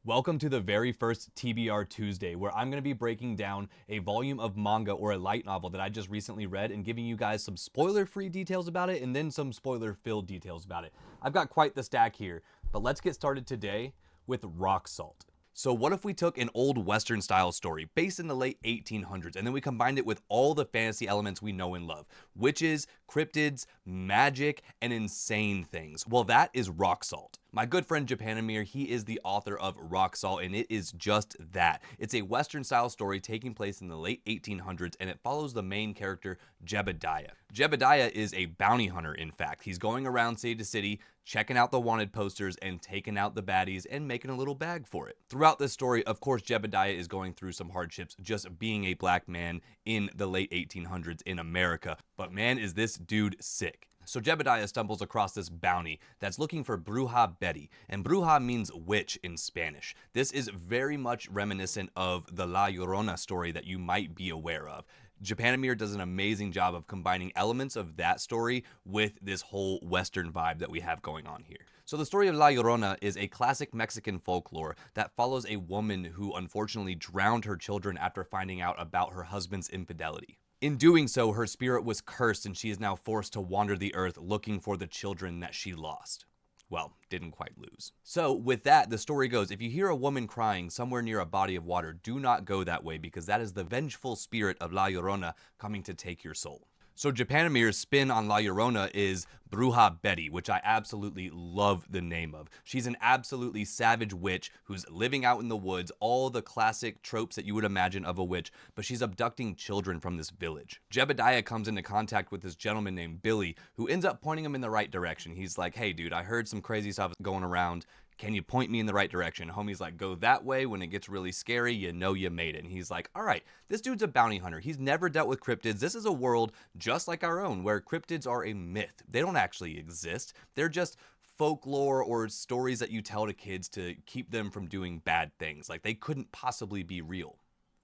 Welcome to the very first TBR Tuesday, where I'm going to be breaking down a volume of manga or a light novel that I just recently read and giving you guys some spoiler-free details about it and then some spoiler-filled details about it. I've got quite the stack here, but let's get started today with Rock Salt. So what if we took an old Western style story based in the late 1800s and then we combined it with all the fantasy elements we know and love? Witches, cryptids, magic, and insane things. Well, that is Rock Salt. My good friend Japanimir, he is the author of Rock Salt, and it is just that. It's a Western style story taking place in the late 1800s, and it follows the main character, Jebediah. Jebediah is a bounty hunter, in fact. He's going around city to city, checking out the wanted posters and taking out the baddies and making a little bag for it. Throughout this story, of course, Jebediah is going through some hardships just being a black man in the late 1800s in America. But man, is this dude sick. So Jebediah stumbles across this bounty that's looking for Bruja Betty, and Bruja means witch in Spanish. This is very much reminiscent of the La Llorona story that you might be aware of. Japanimir does an amazing job of combining elements of that story with this whole Western vibe that we have going on here. So the story of La Llorona is a classic Mexican folklore that follows a woman who unfortunately drowned her children after finding out about her husband's infidelity. In doing so, her spirit was cursed and she is now forced to wander the earth looking for the children that she lost. Well, didn't quite lose. So with that, the story goes, if you hear a woman crying somewhere near a body of water, do not go that way because that is the vengeful spirit of La Llorona coming to take your soul. So Japanimir's spin on La Llorona is Bruja Betty, which I absolutely love the name of. She's an absolutely savage witch who's living out in the woods, all the classic tropes that you would imagine of a witch, but she's abducting children from this village. Jebediah comes into contact with this gentleman named Billy, who ends up pointing him in the right direction. He's like, hey dude, I heard some crazy stuff going around. Can you point me in the right direction? Homie's like, go that way. When it gets really scary, you know you made it. And he's like, all right, this dude's a bounty hunter. He's never dealt with cryptids. This is a world just like our own where cryptids are a myth. They don't actually exist. They're just folklore or stories that you tell to kids to keep them from doing bad things. Like they couldn't possibly be real.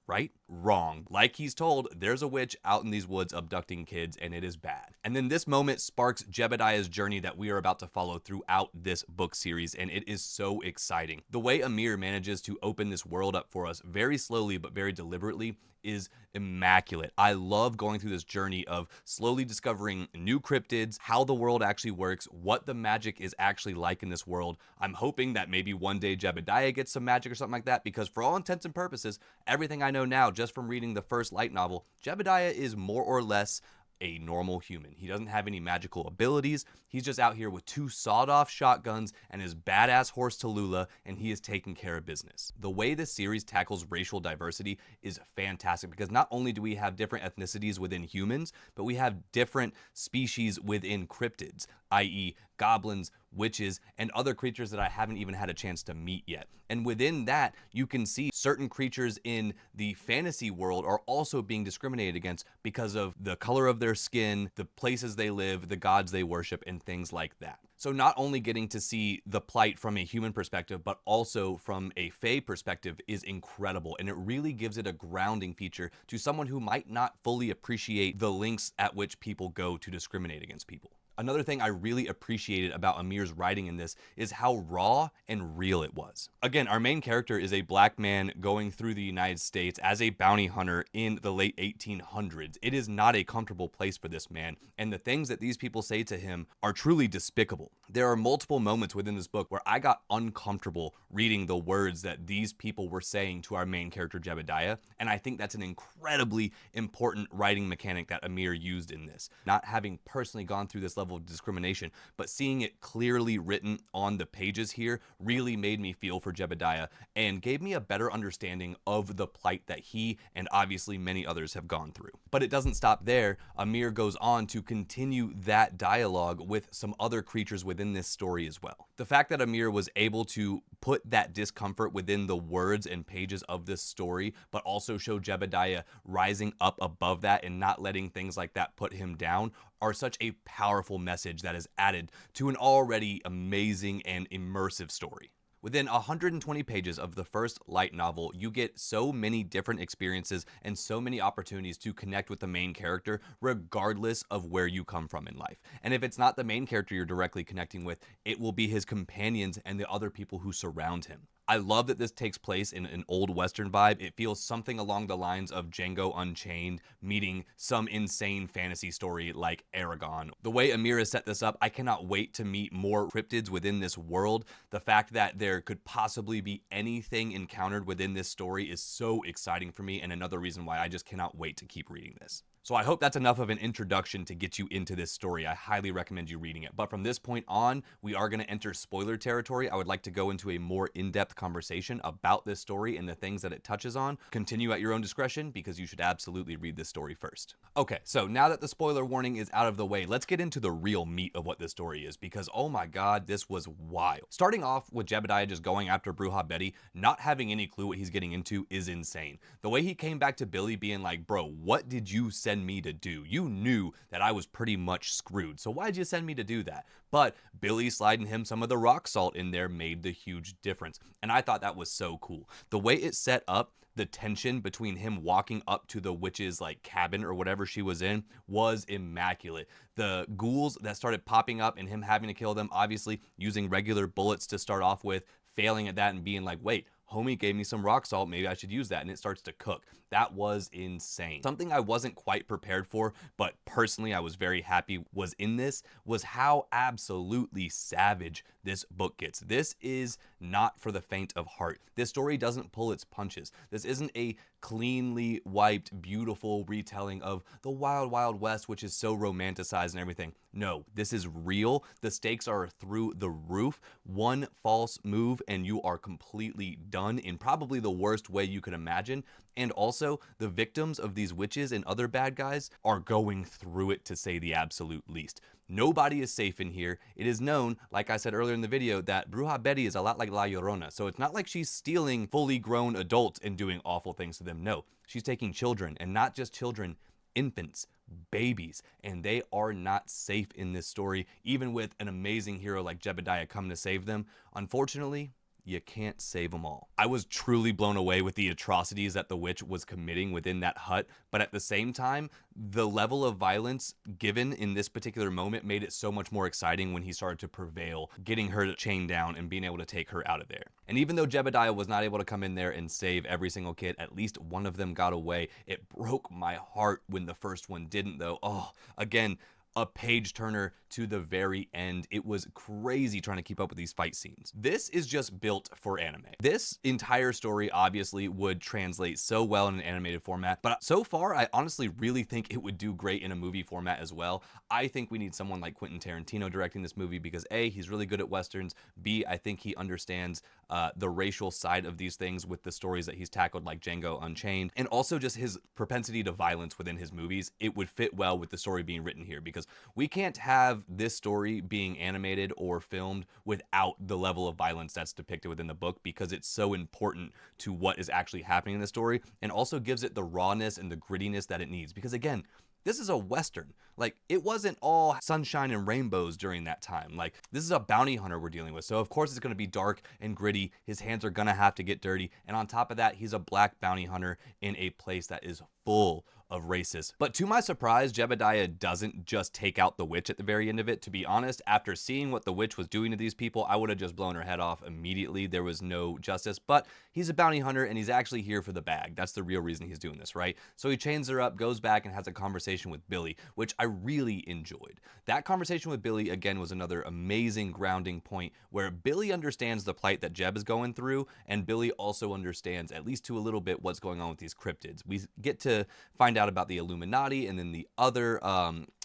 Right? Wrong. Like he's told, there's a witch out in these woods abducting kids and it is bad. And then this moment sparks Jebediah's journey that we are about to follow throughout this book series, and it is so exciting. The way Amir manages to open this world up for us very slowly but very deliberately is immaculate. I love going through this journey of slowly discovering new cryptids, how the world actually works, what the magic is actually like in this world. I'm hoping that maybe one day Jebediah gets some magic or something like that, because for all intents and purposes, everything I know now just from reading the first light novel, Jebediah is more or less a normal human. He doesn't have any magical abilities. He's just out here with two sawed-off shotguns and his badass horse Tallulah, and he is taking care of business. The way this series tackles racial diversity is fantastic because not only do we have different ethnicities within humans, but we have different species within cryptids, i.e. goblins, witches, and other creatures that I haven't even had a chance to meet yet. And within that, you can see certain creatures in the fantasy world are also being discriminated against because of the color of their skin, the places they live, the gods they worship, and things like that. So not only getting to see the plight from a human perspective, but also from a fae perspective is incredible. And it really gives it a grounding feature to someone who might not fully appreciate the lengths at which people go to discriminate against people. Another thing I really appreciated about Amir's writing in this is how raw and real it was. Again, our main character is a black man going through the United States as a bounty hunter in the late 1800s. It is not a comfortable place for this man, and the things that these people say to him are truly despicable. There are multiple moments within this book where I got uncomfortable reading the words that these people were saying to our main character Jebediah, and I think that's an incredibly important writing mechanic that Amir used in this. Not having personally gone through this level of discrimination, but seeing it clearly written on the pages here really made me feel for Jebediah and gave me a better understanding of the plight that he and obviously many others have gone through. But it doesn't stop there. Amir goes on to continue that dialogue with some other creatures within this story as well. The fact that Amir was able to put that discomfort within the words and pages of this story, but also show Jebediah rising up above that and not letting things like that put him down, are such a powerful message that is added to an already amazing and immersive story. Within 120 pages of the first light novel, you get so many different experiences and so many opportunities to connect with the main character, regardless of where you come from in life. And if it's not the main character you're directly connecting with, it will be his companions and the other people who surround him. I love that this takes place in an old Western vibe. It feels something along the lines of Django Unchained meeting some insane fantasy story like Aragon. The way Amir has set this up, I cannot wait to meet more cryptids within this world. The fact that there could possibly be anything encountered within this story is so exciting for me, and another reason why I just cannot wait to keep reading this. So I hope that's enough of an introduction to get you into this story. I highly recommend you reading it. But from this point on, we are going to enter spoiler territory. I would like to go into a more in-depth conversation about this story and the things that it touches on. Continue at your own discretion because you should absolutely read this story first. Okay, so now that the spoiler warning is out of the way, let's get into the real meat of what this story is, because oh my god, this was wild. Starting off with Jebediah just going after Bruja Betty, not having any clue what he's getting into is insane. The way he came back to Billy being like, bro, what did you send me to do? You knew that I was pretty much screwed, so why'd you send me to do that? But Billy sliding him some of the rock salt in there made the huge difference, and I thought that was so cool. The way it set up the tension between him walking up to the witch's like cabin or whatever she was in was immaculate. The ghouls that started popping up and him having to kill them, obviously using regular bullets to start off with, failing at that and being like, wait, homie gave me some rock salt, maybe I should use that, and it starts to cook. That was insane. Something I wasn't quite prepared for, but personally I was very happy was in this, was how absolutely savage this book gets. This is not for the faint of heart. This story doesn't pull its punches. This isn't a cleanly wiped, beautiful retelling of the Wild Wild West, which is so romanticized and everything. No, this is real. The stakes are through the roof. One false move and you are completely done in probably the worst way you could imagine. And also, the victims of these witches and other bad guys are going through it, to say the absolute least. Nobody is safe in here. It is known, like I said earlier in the video, that Bruja Betty is a lot like La Llorona. So it's not like she's stealing fully grown adults and doing awful things to them. No, she's taking children, and not just children, infants, babies, and they are not safe in this story, even with an amazing hero like Jebediah come to save them. Unfortunately, you can't save them all. I was truly blown away with the atrocities that the witch was committing within that hut, but at the same time, the level of violence given in this particular moment made it so much more exciting when he started to prevail, getting her chained down and being able to take her out of there. And even though Jebediah was not able to come in there and save every single kid, at least one of them got away. It broke my heart when the first one didn't, though. Oh, again, a page turner to the very end. It was crazy trying to keep up with these fight scenes. This is just built for anime. This entire story obviously would translate so well in an animated format, but so far I honestly really think it would do great in a movie format as well. I think we need someone like Quentin Tarantino directing this movie because A, he's really good at westerns, B, I think he understands the racial side of these things with the stories that he's tackled like Django Unchained, and also just his propensity to violence within his movies. It would fit well with the story being written here because we can't have this story being animated or filmed without the level of violence that's depicted within the book, because it's so important to what is actually happening in the story, and also gives it the rawness and the grittiness that it needs. Because again, this is a Western. Like, it wasn't all sunshine and rainbows during that time. Like, this is a bounty hunter we're dealing with. So, of course, it's going to be dark and gritty. His hands are going to have to get dirty. And on top of that, he's a black bounty hunter in a place that is full of racists. But to my surprise, Jebediah doesn't just take out the witch at the very end of it. To be honest, after seeing what the witch was doing to these people, I would have just blown her head off immediately. There was no justice, but he's a bounty hunter and he's actually here for the bag. That's the real reason he's doing this, right? So he chains her up, goes back and has a conversation with Billy, which I really enjoyed. That conversation with Billy, again, was another amazing grounding point where Billy understands the plight that Jeb is going through, and Billy also understands, at least to a little bit, what's going on with these cryptids. We get to find out about the Illuminati and then the other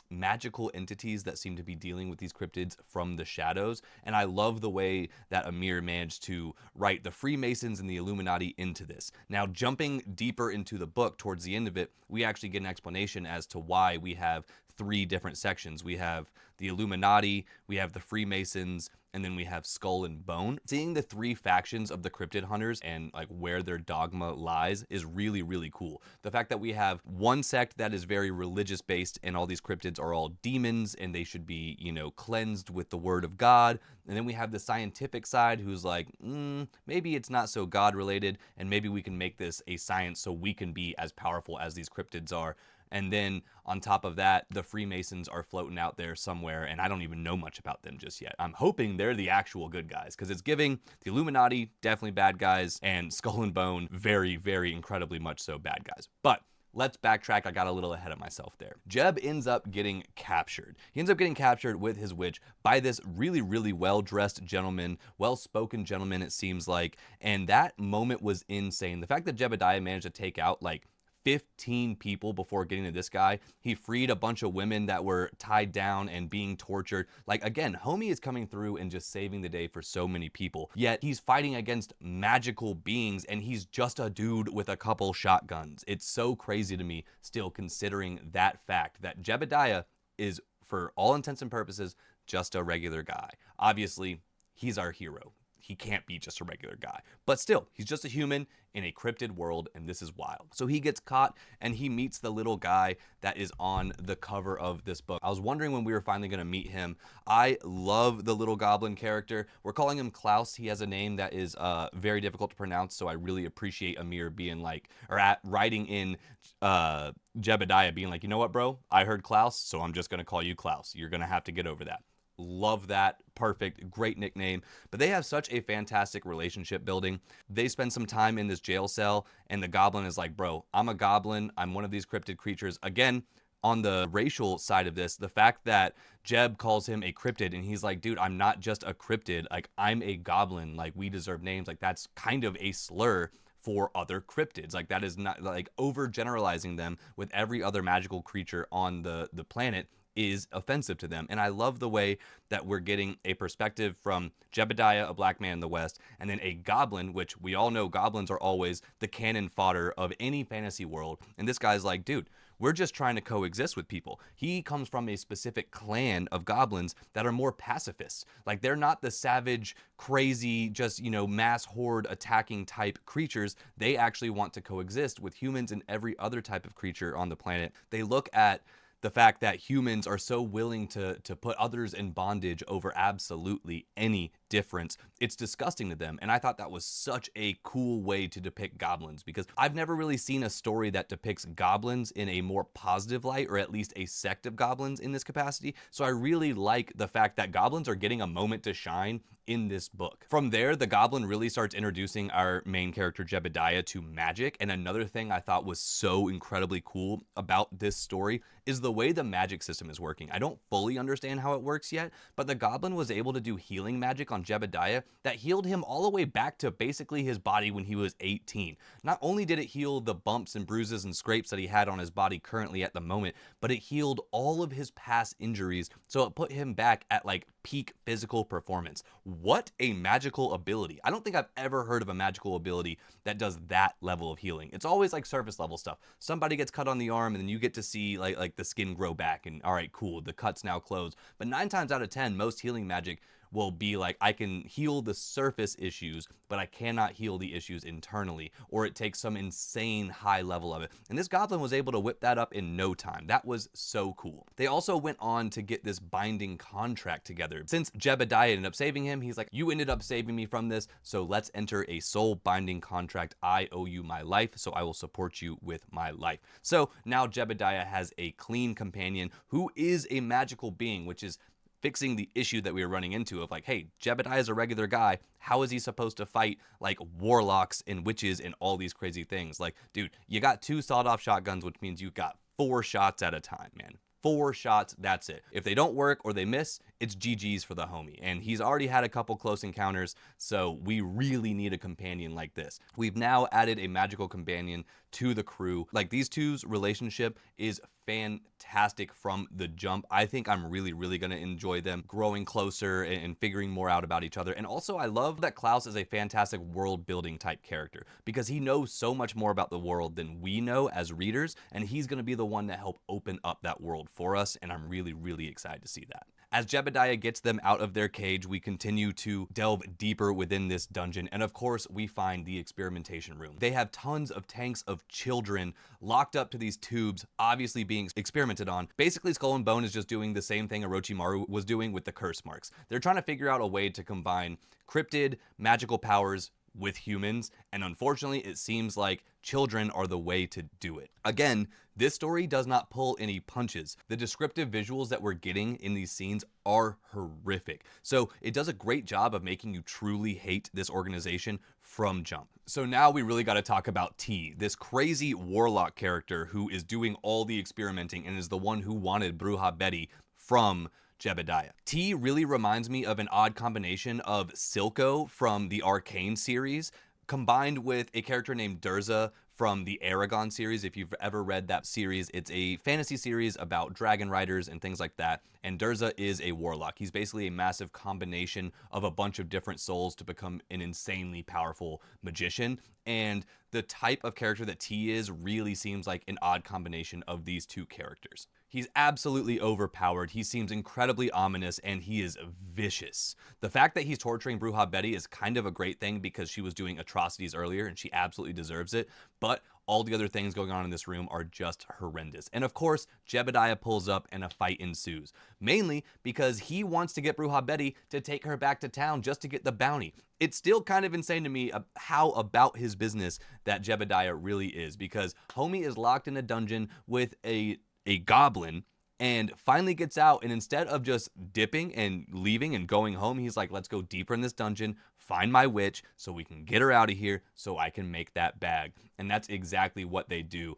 magical entities that seem to be dealing with these cryptids from the shadows. And I love the way that Amir managed to write the Freemasons and the Illuminati into this. Now, jumping deeper into the book towards the end of it, we actually get an explanation as to why we have three different sections. We have the Illuminati, we have the Freemasons, and then we have Skull and Bone. Seeing the three factions of the cryptid hunters and like where their dogma lies is really, really cool. The fact that we have one sect that is very religious based and all these cryptids are all demons and they should be, you know, cleansed with the word of God. And then we have the scientific side who's like, maybe it's not so God related and maybe we can make this a science so we can be as powerful as these cryptids are. And then on top of that, the Freemasons are floating out there somewhere, and I don't even know much about them just yet. I'm hoping they're the actual good guys, because it's giving the Illuminati definitely bad guys, and Skull and Bone very, very incredibly much so bad guys. But let's backtrack. I got a little ahead of myself there. Jeb ends up getting captured. He ends up getting captured with his witch by this really, really well-dressed gentleman, well-spoken gentleman, it seems like. And that moment was insane. The fact that Jebediah managed to take out like 15 people before getting to this guy. He freed a bunch of women that were tied down and being tortured. Like, again, homie is coming through and just saving the day for so many people. Yet he's fighting against magical beings, and he's just a dude with a couple shotguns. It's so crazy to me still, considering that fact that Jebediah is, for all intents and purposes, just a regular guy. Obviously, he's our hero. He can't be just a regular guy. But still, he's just a human in a cryptid world, and this is wild. So he gets caught, and he meets the little guy that is on the cover of this book. I was wondering when we were finally going to meet him. I love the little goblin character. We're calling him Klaus. He has a name that is very difficult to pronounce, so I really appreciate Amir being like, or writing in Jebediah being like, you know what, bro? I heard Klaus, so I'm just going to call you Klaus. You're going to have to get over that. Love that. Perfect. Great nickname. But they have such a fantastic relationship building. They spend some time in this jail cell, and the goblin is like, bro, I'm a goblin. I'm one of these cryptid creatures. Again, on the racial side of this, the fact that Jeb calls him a cryptid, and he's like, dude, I'm not just a cryptid. Like, I'm a goblin. Like, we deserve names. Like, that's kind of a slur for other cryptids. Like, that is not, like, overgeneralizing them with every other magical creature on the planet is offensive to them. And I love the way that we're getting a perspective from Jebediah, a black man in the West, and then a goblin, which we all know goblins are always the cannon fodder of any fantasy world. And this guy's like, dude, we're just trying to coexist with people. He comes from a specific clan of goblins that are more pacifists. Like, they're not the savage, crazy, just, you know, mass horde attacking type creatures. They actually want to coexist with humans and every other type of creature on the planet. They look at the fact that humans are so willing to put others in bondage over absolutely any difference. It's disgusting to them. And I thought that was such a cool way to depict goblins, because I've never really seen a story that depicts goblins in a more positive light, or at least a sect of goblins in this capacity. So I really like the fact that goblins are getting a moment to shine in this book. From there, the goblin really starts introducing our main character Jebediah to magic. And another thing I thought was so incredibly cool about this story is the way the magic system is working. I don't fully understand how it works yet, but the goblin was able to do healing magic on Jebediah that healed him all the way back to basically his body when he was 18. Not only did it heal the bumps and bruises and scrapes that he had on his body currently at the moment, but it healed all of his past injuries, so it put him back at like peak physical performance. What a magical ability. I don't think I've ever heard of a magical ability that does that level of healing. It's always like surface level stuff. Somebody gets cut on the arm, and then you get to see like the skin grow back, and all right, cool, the cut's now closed. But 9 times out of 10, most healing magic will be like, I can heal the surface issues, but I cannot heal the issues internally, or it takes some insane high level of it. And this goblin was able to whip that up in no time. That was so cool. They also went on to get this binding contract together. Since Jebediah ended up saving him, he's like, you ended up saving me from this, so let's enter a soul binding contract. I owe you my life, so I will support you with my life. So now Jebediah has a clean companion who is a magical being, which is fixing the issue that we were running into of like, hey, Jebediah is a regular guy. How is he supposed to fight like warlocks and witches and all these crazy things? Like, dude, you got 2 sawed-off shotguns, which means you got 4 shots at a time, man. 4 shots, that's it. If they don't work or they miss, it's GG's for the homie. And he's already had a couple close encounters, so we really need a companion like this. We've now added a magical companion to the crew. Like, these two's relationship is fantastic from the jump. I think I'm really going to enjoy them growing closer and figuring more out about each other. And also, I love that Klaus is a fantastic world building type character, because he knows so much more about the world than we know as readers, and he's going to be the one to help open up that world for us, and I'm really excited to see that. As Jebediah gets them out of their cage, we continue to delve deeper within this dungeon, and of course, we find the experimentation room. They have tons of tanks of children locked up to these tubes, obviously being experimented on. Basically, Skull and Bone is just doing the same thing Orochimaru was doing with the curse marks. They're trying to figure out a way to combine cryptid magical powers with humans, and unfortunately it seems like children are the way to do it. Again, this story does not pull any punches. The descriptive visuals that we're getting in these scenes are horrific. So it does a great job of making you truly hate this organization from jump. So now we really got to talk about T, this crazy warlock character who is doing all the experimenting and is the one who wanted Bruja Betty from Jebediah. T really reminds me of an odd combination of Silco from the Arcane series combined with a character named Durza from the Aragon series. If you've ever read that series, it's a fantasy series about dragon riders and things like that. And Durza is a warlock. He's basically a massive combination of a bunch of different souls to become an insanely powerful magician. And the type of character that T is really seems like an odd combination of these two characters. He's absolutely overpowered, he seems incredibly ominous, and he is vicious. The fact that he's torturing Bruja Betty is kind of a great thing because she was doing atrocities earlier and she absolutely deserves it, but all the other things going on in this room are just horrendous. And of course, Jebediah pulls up and a fight ensues, mainly because he wants to get Bruja Betty to take her back to town just to get the bounty. It's still kind of insane to me how about his business that Jebediah really is, because homie is locked in a dungeon with a goblin and finally gets out, and instead of just dipping and leaving and going home, he's like, let's go deeper in this dungeon, find my witch so we can get her out of here so I can make that bag. And that's exactly what they do.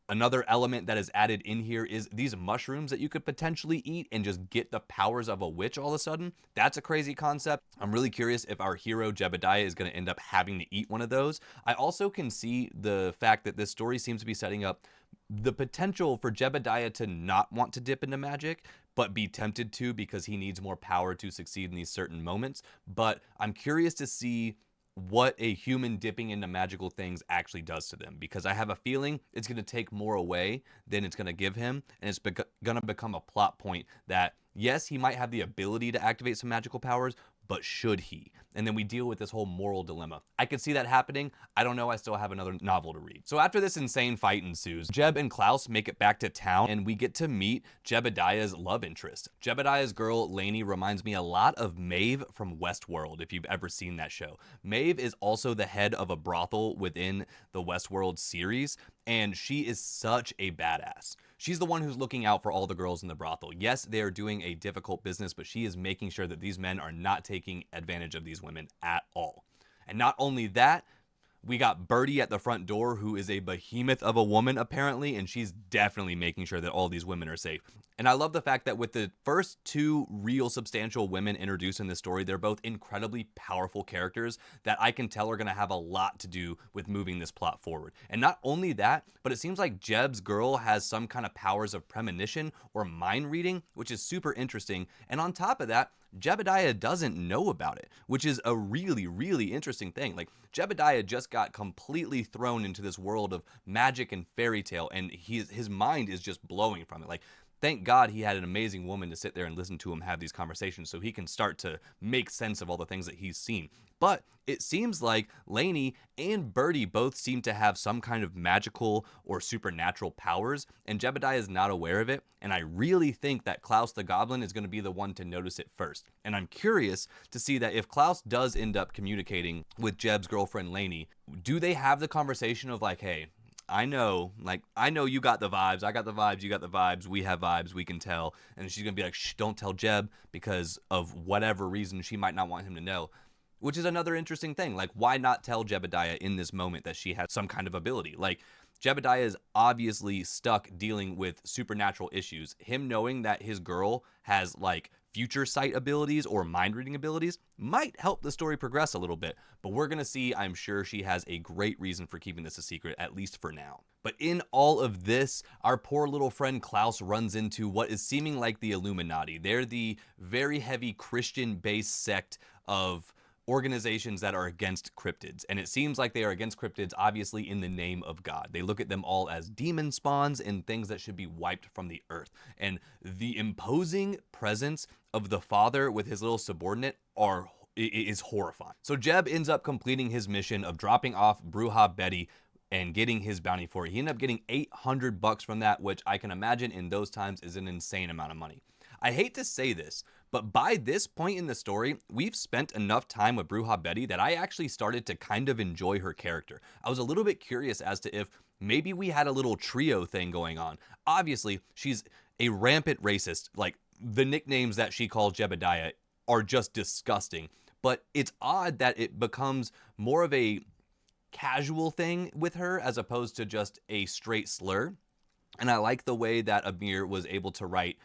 Another element that is added in here is these mushrooms that you could potentially eat and just get the powers of a witch all of a sudden. That's a crazy concept. I'm really curious if our hero Jebediah is going to end up having to eat one of those. I also can see the fact that this story seems to be setting up the potential for Jebediah to not want to dip into magic, but be tempted to because he needs more power to succeed in these certain moments. But I'm curious to see what a human dipping into magical things actually does to them, because I have a feeling it's going to take more away than it's going to give him, and it's going to become a plot point that, yes, he might have the ability to activate some magical powers, but should he? And then we deal with this whole moral dilemma. I could see that happening. I don't know. I still have another novel to read. So after this insane fight ensues, Jeb and Klaus make it back to town, and we get to meet Jebediah's love interest. Jebediah's girl, Lainey, reminds me a lot of Maeve from Westworld, if you've ever seen that show. Maeve is also the head of a brothel within the Westworld series, and she is such a badass. She's the one who's looking out for all the girls in the brothel. Yes, they are doing a difficult business, but she is making sure that these men are not taking advantage of these women at all. And not only that, we got Birdie at the front door, who is a behemoth of a woman, apparently, and she's definitely making sure that all these women are safe. And I love the fact that with the first two real substantial women introduced in this story, they're both incredibly powerful characters that I can tell are going to have a lot to do with moving this plot forward. And not only that, but it seems like Jeb's girl has some kind of powers of premonition or mind reading, which is super interesting. And on top of that, Jebediah doesn't know about it, which is a really, really interesting thing. Like, Jebediah just got completely thrown into this world of magic and fairy tale, and his mind is just blowing from it. Like, thank God he had an amazing woman to sit there and listen to him have these conversations so he can start to make sense of all the things that he's seen. But it seems like Lainey and Birdie both seem to have some kind of magical or supernatural powers, and Jebediah is not aware of it, and I really think that Klaus the Goblin is going to be the one to notice it first. And I'm curious to see that if Klaus does end up communicating with Jeb's girlfriend Lainey, do they have the conversation of like, hey, I know you got the vibes, I got the vibes, you got the vibes, we have vibes, we can tell. And she's going to be like, shh, don't tell Jeb, because of whatever reason she might not want him to know. Which is another interesting thing. Like, why not tell Jebediah in this moment that she has some kind of ability? Like, Jebediah is obviously stuck dealing with supernatural issues. Him knowing that his girl has, like, future sight abilities or mind reading abilities might help the story progress a little bit. But we're going to see, I'm sure she has a great reason for keeping this a secret, at least for now. But in all of this, our poor little friend Klaus runs into what is seeming like the Illuminati. They're the very heavy Christian-based sect of organizations that are against cryptids, and it seems like they are against cryptids obviously in the name of God. They look at them all as demon spawns and things that should be wiped from the earth, and the imposing presence of the father with his little subordinate is horrifying. So Jeb ends up completing his mission of dropping off Bruja Betty and getting his bounty for it. He ended up getting $800 from that, which I can imagine in those times is an insane amount of money. I hate to say this, but by this point in the story, we've spent enough time with Bruja Betty that I actually started to kind of enjoy her character. I was a little bit curious as to if maybe we had a little trio thing going on. Obviously, she's a rampant racist. Like, the nicknames that she calls Jebediah are just disgusting. But it's odd that it becomes more of a casual thing with her as opposed to just a straight slur. And I like the way that Amir was able to write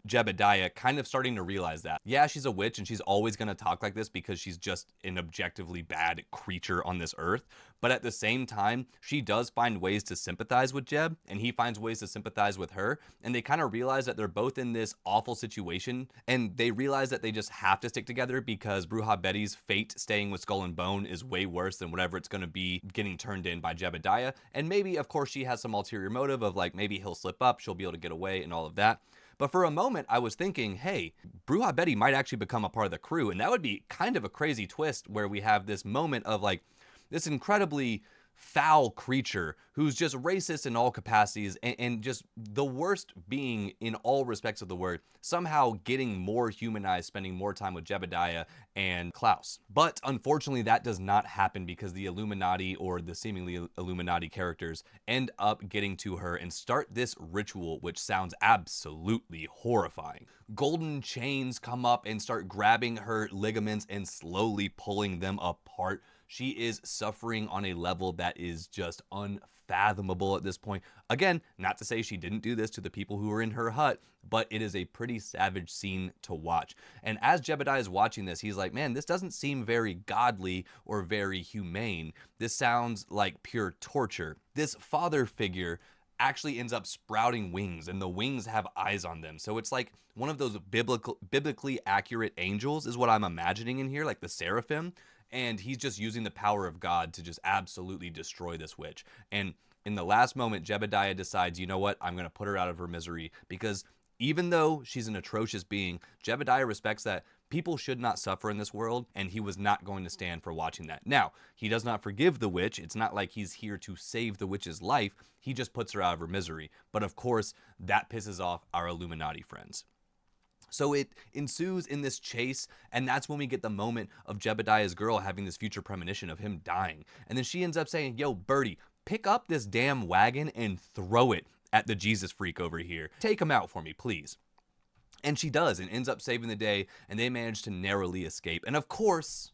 Jebediah kind of starting to realize that. Yeah, she's a witch and she's always going to talk like this because she's just an objectively bad creature on this earth. But at the same time, she does find ways to sympathize with Jeb, and he finds ways to sympathize with her. And they kind of realize that they're both in this awful situation, and they realize that they just have to stick together because Bruja Betty's fate staying with Skull and Bone is way worse than whatever it's going to be getting turned in by Jebediah. And maybe, of course, she has some ulterior motive of like, maybe he'll slip up, she'll be able to get away and all of that. But for a moment, I was thinking, hey, Bruja Betty might actually become a part of the crew. And that would be kind of a crazy twist where we have this moment of like this incredibly foul creature who's just racist in all capacities and just the worst being in all respects of the word, somehow getting more humanized, spending more time with Jebediah and Klaus. But unfortunately, that does not happen because the Illuminati, or the seemingly Illuminati characters, end up getting to her and start this ritual, which sounds absolutely horrifying. Golden chains come up and start grabbing her ligaments and slowly pulling them apart. She is suffering on a level that is just unfathomable at this point. Again, not to say she didn't do this to the people who were in her hut, but it is a pretty savage scene to watch. And as Jebediah is watching this, he's like, man, this doesn't seem very godly or very humane. This sounds like pure torture. This father figure actually ends up sprouting wings, and the wings have eyes on them. So it's like one of those biblically accurate angels is what I'm imagining in here, like the seraphim. And he's just using the power of God to just absolutely destroy this witch. And in the last moment, Jebediah decides, you know what, I'm going to put her out of her misery. Because even though she's an atrocious being, Jebediah respects that people should not suffer in this world, and he was not going to stand for watching that. Now, he does not forgive the witch. It's not like he's here to save the witch's life. He just puts her out of her misery. But of course, that pisses off our Illuminati friends. So it ensues in this chase, and that's when we get the moment of Jebediah's girl having this future premonition of him dying. And then she ends up saying, yo, Birdie, pick up this damn wagon and throw it at the Jesus freak over here. Take him out for me, please. And she does, and ends up saving the day, and they manage to narrowly escape. And of course,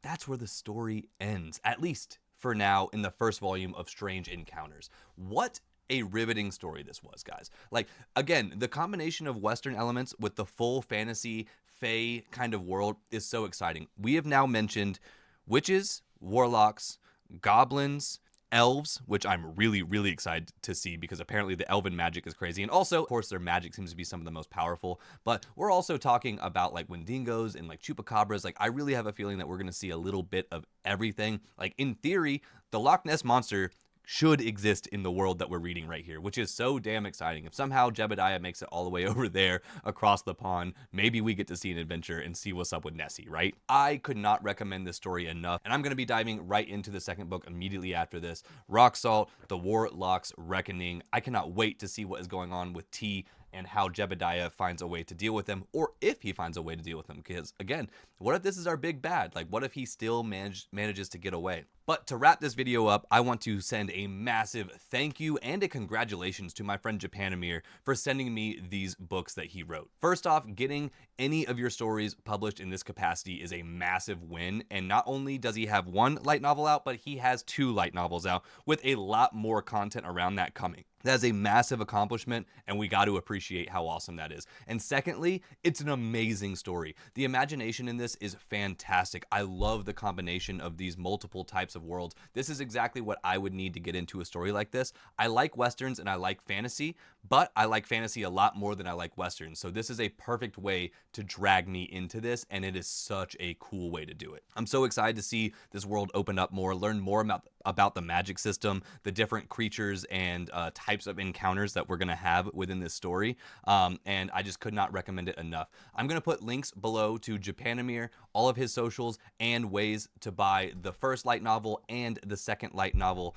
that's where the story ends, at least for now, in the first volume of Strange Encounters. What a riveting story this was, guys. Like, again, the combination of Western elements with the full fantasy, fae kind of world is so exciting. We have now mentioned witches, warlocks, goblins, elves, which I'm really, really excited to see because apparently the elven magic is crazy. And also, of course, their magic seems to be some of the most powerful. But we're also talking about like Wendigos and like chupacabras. Like, I really have a feeling that we're going to see a little bit of everything. Like, in theory, the Loch Ness Monster should exist in the world that we're reading right here, which is so damn exciting. If somehow Jebediah makes it all the way over there across the pond, maybe we get to see an adventure and see what's up with Nessie, right? I could not recommend this story enough, and I'm going to be diving right into the second book immediately after this. Rock Salt, The Warlock's Reckoning. I cannot wait to see what is going on with T and how Jebediah finds a way to deal with them, or if he finds a way to deal with them. Because again, what if this is our big bad? Like, what if he still manages to get away? But to wrap this video up, I want to send a massive thank you and a congratulations to my friend Japanimir for sending me these books that he wrote. First off, getting any of your stories published in this capacity is a massive win. And not only does he have one light novel out, but he has 2 light novels out with a lot more content around that coming. That is a massive accomplishment, and we got to appreciate how awesome that is. And secondly, it's an amazing story. The imagination in this is fantastic. I love the combination of these multiple types of worlds. This is exactly what I would need to get into a story like this. I like Westerns and I like fantasy, but I like fantasy a lot more than I like Westerns. So this is a perfect way to drag me into this, and it is such a cool way to do it. I'm so excited to see this world open up more, learn more about the magic system, the different creatures and types of encounters that we're going to have within this story. And I just could not recommend it enough. I'm going to put links below to Japanimir, all of his socials, and ways to buy the first light novel and the second light novel,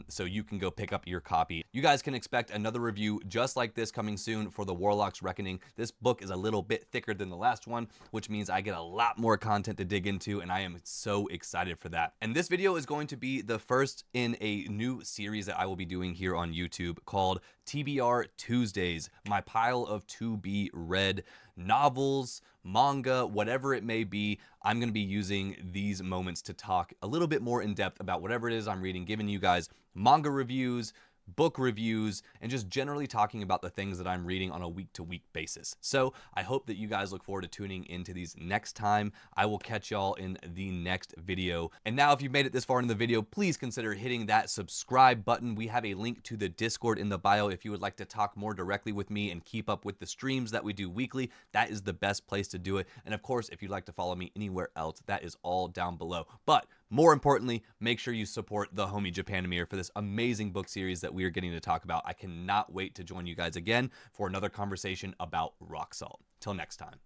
so you can go pick up your copy. You guys can expect another review just like this coming soon for the Warlock's Reckoning. This book is a little bit thicker than the last one, which means I get a lot more content to dig into, and I am so excited for that. And this video is going to be the first in a new series that I will be doing here on YouTube called TBR Tuesdays, my pile of to be read novels, manga, whatever it may be. I'm going to be using these moments to talk a little bit more in depth about whatever it is I'm reading, giving you guys manga reviews, book reviews, and just generally talking about the things that I'm reading on a week-to-week basis. So I hope that you guys look forward to tuning into these next time. I will catch y'all in the next video. And now, if you've made it this far in the video, please consider hitting that subscribe button. We have a link to the Discord in the bio if you would like to talk more directly with me and keep up with the streams that we do weekly. That is the best place to do it. And of course, if you'd like to follow me anywhere else, that is all down below. But more importantly, make sure you support the homie Japanimir for this amazing book series that we are getting to talk about. I cannot wait to join you guys again for another conversation about rock salt. Till next time.